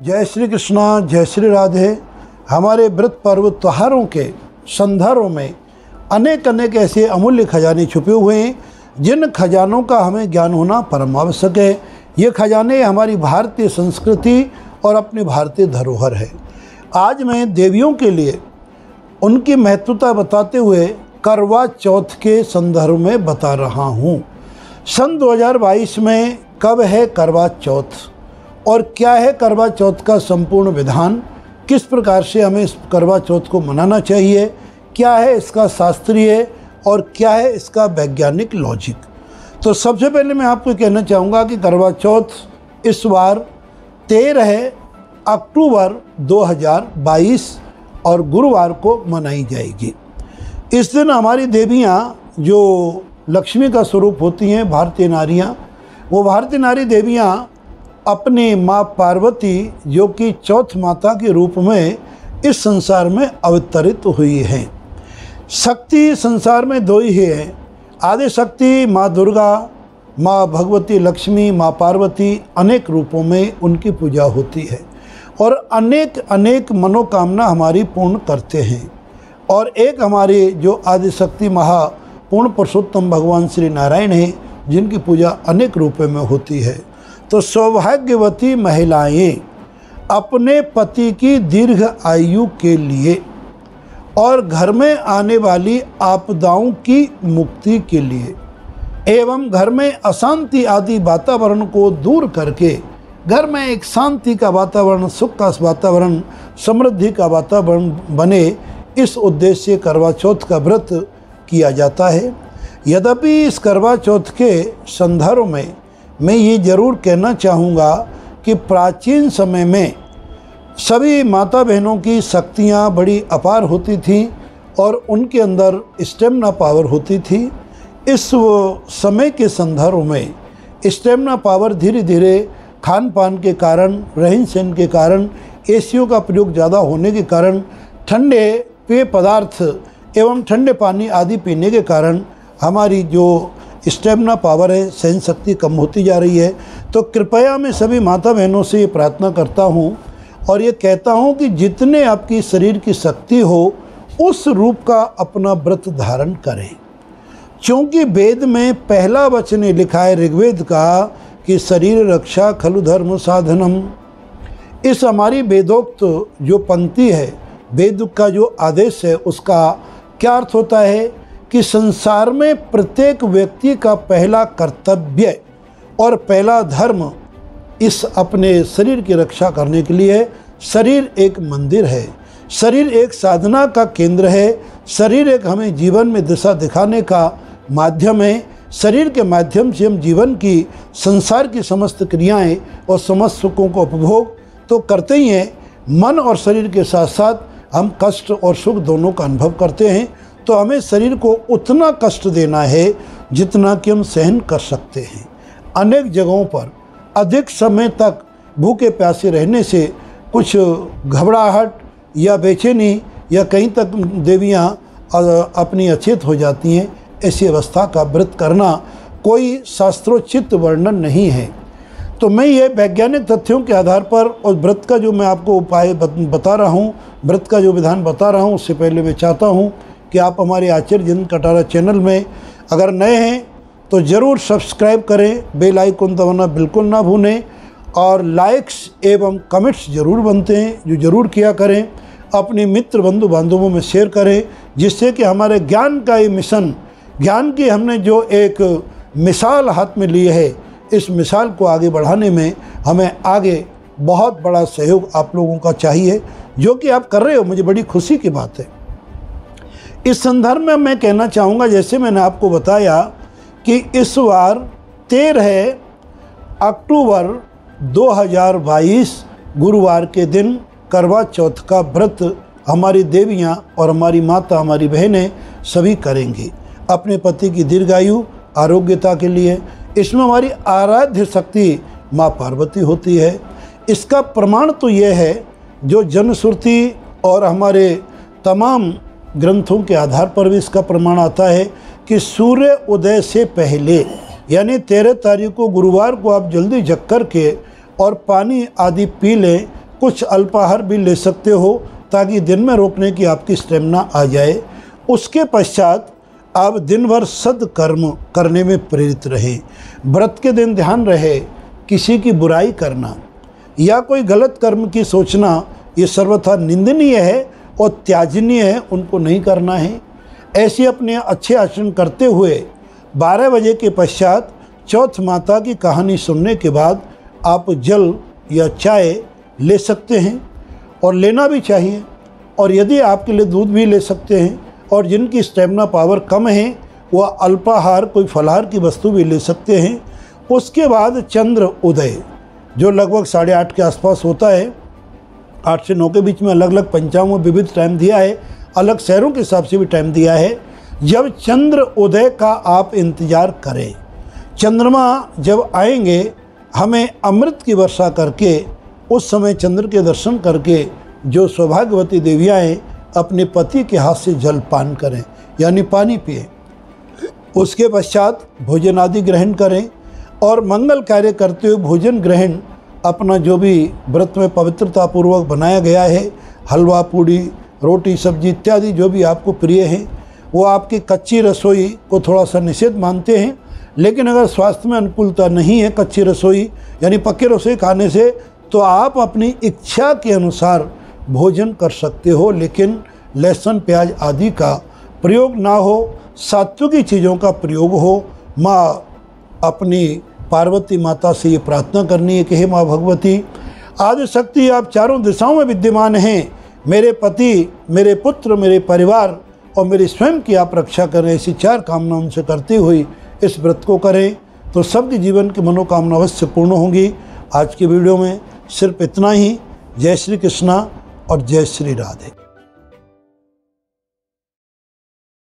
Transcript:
जय श्री कृष्णा, जय श्री राधे। हमारे व्रत पर्व त्योहारों के संदर्भ में अनेक अनेक ऐसे अमूल्य खजाने छुपे हुए हैं जिन खजानों का हमें ज्ञान होना परम आवश्यक है। ये खजाने हमारी भारतीय संस्कृति और अपनी भारतीय धरोहर है। आज मैं देवियों के लिए उनकी महत्वता बताते हुए करवा चौथ के संदर्भ में बता रहा हूँ। सन 2022 में कब है करवा चौथ और क्या है करवा चौथ का संपूर्ण विधान, किस प्रकार से हमें इस करवा चौथ को मनाना चाहिए, क्या है इसका शास्त्रीय और क्या है इसका वैज्ञानिक लॉजिक। तो सबसे पहले मैं आपको कहना चाहूँगा कि करवा चौथ इस बार 13 अक्टूबर 2022 और गुरुवार को मनाई जाएगी। इस दिन हमारी देवियाँ जो लक्ष्मी का स्वरूप होती हैं, भारतीय नारियाँ, वो भारतीय नारी देवियाँ अपनी माँ पार्वती जो कि चौथ माता के रूप में इस संसार में अवतरित हुई हैं। शक्ति संसार में दो ही हैं, आदि शक्ति माँ दुर्गा, माँ भगवती लक्ष्मी, माँ पार्वती, अनेक रूपों में उनकी पूजा होती है और अनेक अनेक मनोकामना हमारी पूर्ण करते हैं। और एक हमारे जो आदि शक्ति महापूर्ण पुरुषोत्तम भगवान श्री नारायण हैं जिनकी पूजा अनेक रूपों में होती है। तो सौभाग्यवती महिलाएं अपने पति की दीर्घ आयु के लिए और घर में आने वाली आपदाओं की मुक्ति के लिए एवं घर में अशांति आदि वातावरण को दूर करके घर में एक शांति का वातावरण, सुख का वातावरण, समृद्धि का वातावरण बने, इस उद्देश्य से करवा चौथ का व्रत किया जाता है। यद्यपि इस करवा चौथ के संदर्भ में मैं ये ज़रूर कहना चाहूँगा कि प्राचीन समय में सभी माता बहनों की शक्तियाँ बड़ी अपार होती थीं और उनके अंदर स्टेमिना पावर होती थी। इस समय के संदर्भ में स्टेमिना पावर धीरे धीरे खान पान के कारण, रहन सहन के कारण, एसियों का प्रयोग ज़्यादा होने के कारण, ठंडे पेय पदार्थ एवं ठंडे पानी आदि पीने के कारण हमारी जो स्टेमिना पावर है, सहन शक्ति कम होती जा रही है। तो कृपया मैं सभी माता बहनों से ये प्रार्थना करता हूँ और ये कहता हूँ कि जितने आपकी शरीर की शक्ति हो उस रूप का अपना व्रत धारण करें, क्योंकि वेद में पहला वचन लिखा है ऋग्वेद का कि शरीर रक्षा खलु धर्म साधनम। इस हमारी वेदोक्त जो पंक्ति है, वेद का जो आदेश है, उसका क्या अर्थ होता है कि संसार में प्रत्येक व्यक्ति का पहला कर्तव्य और पहला धर्म इस अपने शरीर की रक्षा करने के लिए। शरीर एक मंदिर है, शरीर एक साधना का केंद्र है, शरीर एक हमें जीवन में दिशा दिखाने का माध्यम है। शरीर के माध्यम से हम जीवन की, संसार की समस्त क्रियाएं और समस्त सुखों को उपभोग तो करते ही हैं, मन और शरीर के साथ साथ हम कष्ट और सुख दोनों का अनुभव करते हैं। तो हमें शरीर को उतना कष्ट देना है जितना कि हम सहन कर सकते हैं। अनेक जगहों पर अधिक समय तक भूखे प्यासे रहने से कुछ घबराहट या बेचैनी या कहीं तक देवियाँ अपनी अचेत हो जाती हैं। ऐसी अवस्था का व्रत करना कोई शास्त्रोचित वर्णन नहीं है। तो मैं ये वैज्ञानिक तथ्यों के आधार पर और व्रत का जो मैं आपको उपाय बता रहा हूँ, व्रत का जो विधान बता रहा हूँ, उससे पहले मैं चाहता हूँ कि आप हमारे आचार्य जिन कटारा चैनल में अगर नए हैं तो ज़रूर सब्सक्राइब करें, बेल आइकन दबाना बिल्कुल ना भूलें और लाइक्स एवं कमेंट्स ज़रूर बनते हैं जो ज़रूर किया करें। अपने मित्र बंधु बांधवों में शेयर करें जिससे कि हमारे ज्ञान का ये मिशन, ज्ञान की हमने जो एक मिसाल हाथ में ली है, इस मिसाल को आगे बढ़ाने में हमें आगे बहुत बड़ा सहयोग आप लोगों का चाहिए, जो कि आप कर रहे हो। मुझे बड़ी खुशी की बात है। इस संदर्भ में मैं कहना चाहूँगा, जैसे मैंने आपको बताया कि इस बार 13 अक्टूबर 2022 गुरुवार के दिन करवा चौथ का व्रत हमारी देवियाँ और हमारी माता, हमारी बहनें सभी करेंगी अपने पति की दीर्घायु आरोग्यता के लिए। इसमें हमारी आराध्य शक्ति माँ पार्वती होती है। इसका प्रमाण तो ये है जो जनश्रुति और हमारे तमाम ग्रंथों के आधार पर भी इसका प्रमाण आता है कि सूर्य उदय से पहले यानी 13 तारीख को गुरुवार को आप जल्दी जग कर के और पानी आदि पी लें, कुछ अल्पाहार भी ले सकते हो ताकि दिन में रोकने की आपकी स्टेमिना आ जाए। उसके पश्चात आप दिन भर सद्कर्म करने में प्रेरित रहे। व्रत के दिन ध्यान रहे किसी की बुराई करना या कोई गलत कर्म की सोचना ये सर्वथा निंदनीय है और त्याजनीय है, उनको नहीं करना है। ऐसे अपने अच्छे आचरण करते हुए 12 बजे के पश्चात चौथ माता की कहानी सुनने के बाद आप जल या चाय ले सकते हैं और लेना भी चाहिए, और यदि आपके लिए दूध भी ले सकते हैं। और जिनकी स्टेमिना पावर कम है वह अल्पाहार कोई फलाहार की वस्तु भी ले सकते हैं। उसके बाद चंद्र उदय जो लगभग 8:30 के आसपास होता है, 8 से 9 के बीच में अलग अलग पंचांगों में विविध टाइम दिया है, अलग शहरों के हिसाब से भी टाइम दिया है। जब चंद्र उदय का आप इंतज़ार करें, चंद्रमा जब आएंगे हमें अमृत की वर्षा करके उस समय चंद्र के दर्शन करके जो सौभाग्यवती देवियाँ हैं अपने पति के हाथ से जल पान करें यानी पानी पिए। उसके पश्चात भोजन आदि ग्रहण करें और मंगल कार्य करते हुए भोजन ग्रहण अपना जो भी व्रत में पवित्रता पूर्वक बनाया गया है, हलवा पूड़ी रोटी सब्जी इत्यादि जो भी आपको प्रिय हैं, वो आपकी कच्ची रसोई को थोड़ा सा निषेध मानते हैं। लेकिन अगर स्वास्थ्य में अनुकूलता नहीं है कच्ची रसोई यानी पक्की रसोई खाने से, तो आप अपनी इच्छा के अनुसार भोजन कर सकते हो, लेकिन लहसुन प्याज आदि का प्रयोग ना हो, सात्विकी चीज़ों का प्रयोग हो। माँ अपनी पार्वती माता से ये प्रार्थना करनी है कि हे माँ भगवती आदि शक्ति, आप चारों दिशाओं में विद्यमान हैं, मेरे पति, मेरे पुत्र, मेरे परिवार और मेरे स्वयं की आप रक्षा करें। ऐसी 4 कामना उनसे करते हुए इस व्रत को करें तो सबके जीवन की मनोकामना अवश्य पूर्ण होंगी। आज की वीडियो में सिर्फ इतना ही। जय श्री कृष्णा और जय श्री राधे।